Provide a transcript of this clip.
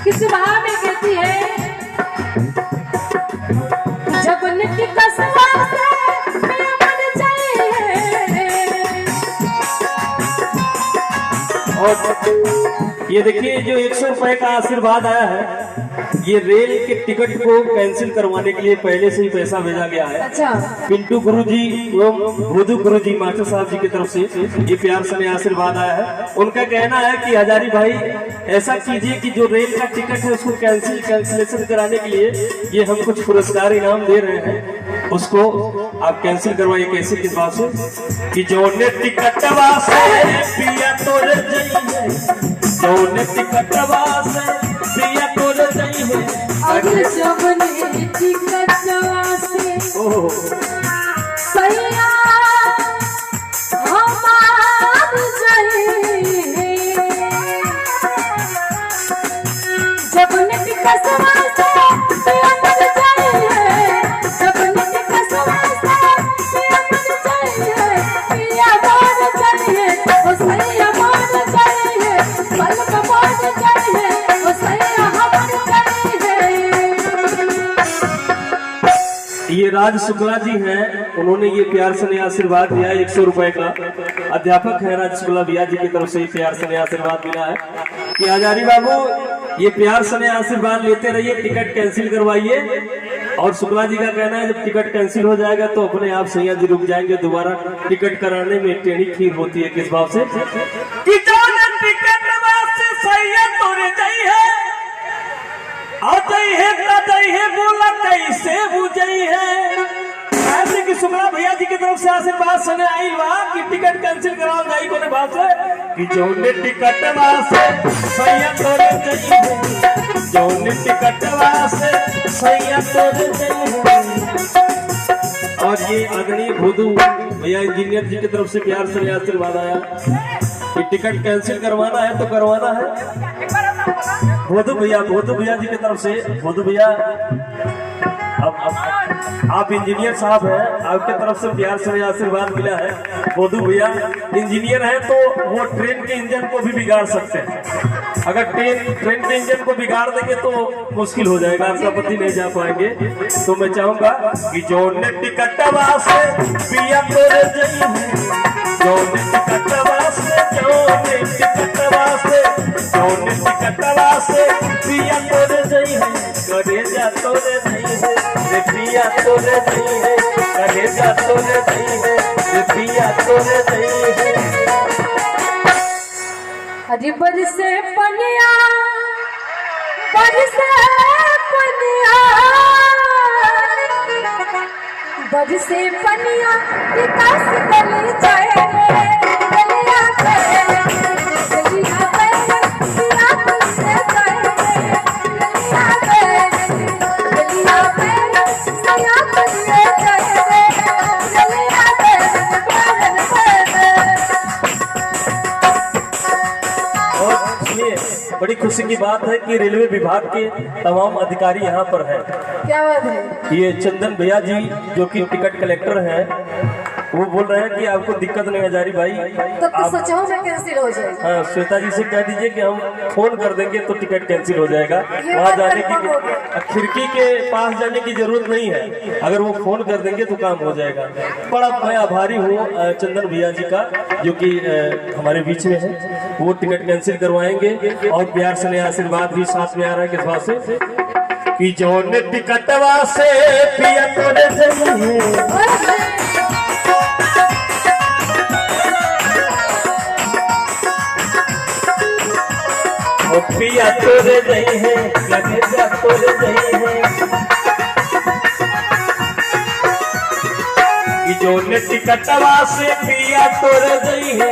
किस भाव में कहती है, जब नित्य कसवा से मन चाहिए। और ये देखिए जो 100 रुपए का आशीर्वाद आया है, ये रेल के टिकट को कैंसिल करवाने के लिए पहले से ही पैसा भेजा गया है। अच्छा। पिंटू गुरुजी एवं भोदू गुरुजी मास्टर साहब जी की तरफ से ये प्यार से आशीर्वाद आया है। उनका कहना है कि हजारी भाई ऐसा कीजिए कि जो रेल का टिकट है उसको कैंसिलेशन कराने के लिए ये हम कुछ पुरस्कार इनाम दे रहे हैं, उसको आप कैंसिल करवाइए। कैसे किस बात से कि जो ने टिकटवा से पिया तोरे जाइए, जो ने टिकटवा से पिया तोरे जाइए, अगर जब ने टिकटवा से सैया हमार जाइए, जब ने टिकटवा से पिया तोरे जाइए, जब ने टिकटवा से पिया तोरे जाइए, पिया तोरे जाइए, ओ सैया मान जाइए, पलक मान जाइए, ओ सैया हमार जाइए। ये राज शुक्ला जी हैं, उन्होंने ये प्यार से आशीर्वाद दिया है 100 रुपए का। अध्यापक है राज शुक्ला भैया जी की तरफ से प्यार से आशीर्वाद मिला है कि हजारी बाबू ये प्यार से आशीर्वाद लेते रहिए, टिकट कैंसिल करवाइए। और शुक्ला जी का कहना है जब टिकट कैंसिल हो जाएगा तो अपने आप सैया जी रुक जाएंगे, दोबारा टिकट कराने में टेढ़ी खीर होती है। किस बात से कि टिकट सैया तोरे चाहिए बोला कैसे बुझई है, ऐसे कि शुक्ला भैया जी की तरफ से आशीर्वाद सुने आई बा कि टिकट कैंसिल कराओ जाई कोने बात से कि जोने टिकट वासे सैया तोरे चाहिए, जोने टिकट वासे सैया तोरे चाहिए। और ये आदरणीय भोदू भैया इंजीनियर जी की तरफ से प्यार से आशीर्वाद आया कि टिकट कैंसिल करवाना है तो करवाना है। भोदू भैया जी की तरफ से, भोदू भैया अब आप इंजीनियर साहब हैं, आपके तरफ से प्यार से आशीर्वाद मिला है। भोदू भैया इंजीनियर हैं तो वो ट्रेन के इंजन को भी बिगाड़ सकते हैं। अगर ट्रेन के इंजन को बिगाड़ देंगे तो मुश्किल हो जाएगा, आपका पति नहीं जा पाएंगे। तो मैं चाहूंगा कि जो ने टिकटवा से पिया तोरे जाइए, जो ने टिकटवा से, जो ने टिकटवा से, जो ने टिकटवा से पिया तोरे जाइए, करे जा तोरे जाइए, पिया तोरे जाइए, करे जा तोरे जाइए, पिया तोरे जाइए। अरे बरसे पनिया, बरसे पनिया, बरसे पनिया, विकास गली जाए रे, गलिया गए, गलिया गए, गलिया तुझसे जाए रे, गलिया गए, गलिया गए, गलिया तुझसे जाए रे, गलिया गए, बड़ी खुशी की बात है कि रेलवे विभाग के तमाम अधिकारी यहाँ पर हैं। क्या बात है। ये चंदन भैया जी जो कि टिकट कलेक्टर हैं, वो बोल रहे हैं कि आपको दिक्कत नहीं हजारी भाई, तब तो सोचा हूँ मैं कैंसिल हो जाएगा। हाँ, श्वेता जी से कह दीजिए कि हम फोन कर देंगे तो टिकट कैंसिल हो जाएगा। वहाँ जाने की, खिड़की के पास जाने की जरूरत नहीं है, अगर वो फोन कर देंगे तो काम हो जाएगा। बड़ा मैं आभारी हूँ चंदन भैया जी का जो कि हमारे बीच में है, वो टिकट कैंसिल करवाएंगे। और प्यार से आशीर्वाद भी साथ में आ रहा है। किस बात से कि जो ने टिकटवा से पिया तोरे जाइए, पिया तोरे नहीं है, लगे तोरे नहीं है, जो ने टिकटवा से पिया तोरे नहीं है।